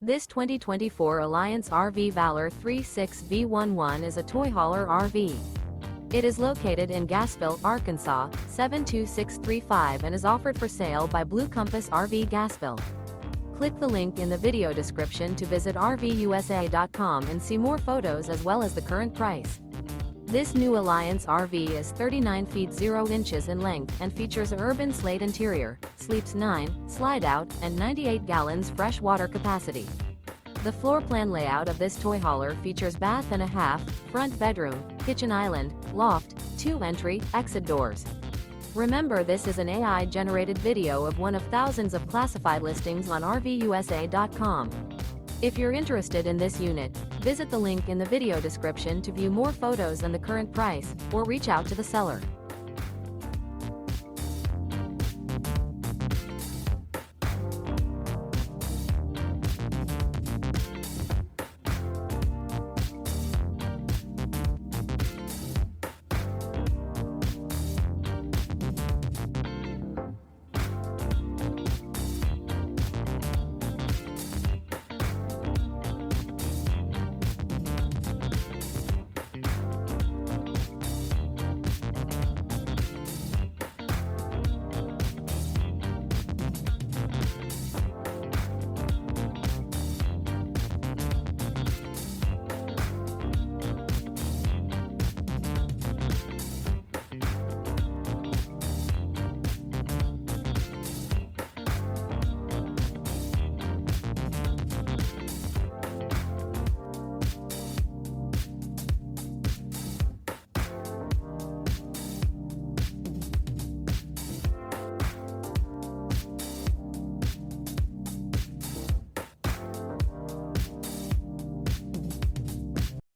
This 2024 Alliance RV Valor 36V11 is a toy hauler RV. It is located in Gassville, Arkansas, 72635 and is offered for sale by Blue Compass RV Gassville. Click the link in the video description to visit RVUSA.com and see more photos as well as the current price. This new Alliance RV is 39 feet 0 inches in length and features an URBAN SLATE interior, sleeps 9, Slideout, and 98 gallons fresh water capacity. The floor plan layout of this toy hauler features bath and a half, front bedroom, kitchen island, loft, 2 entry, exit doors. Remember, this is an AI-generated video of one of thousands of classified listings on RVUSA.com. If you're interested in this unit, visit the link in the video description to view more photos and the current price, or reach out to the seller.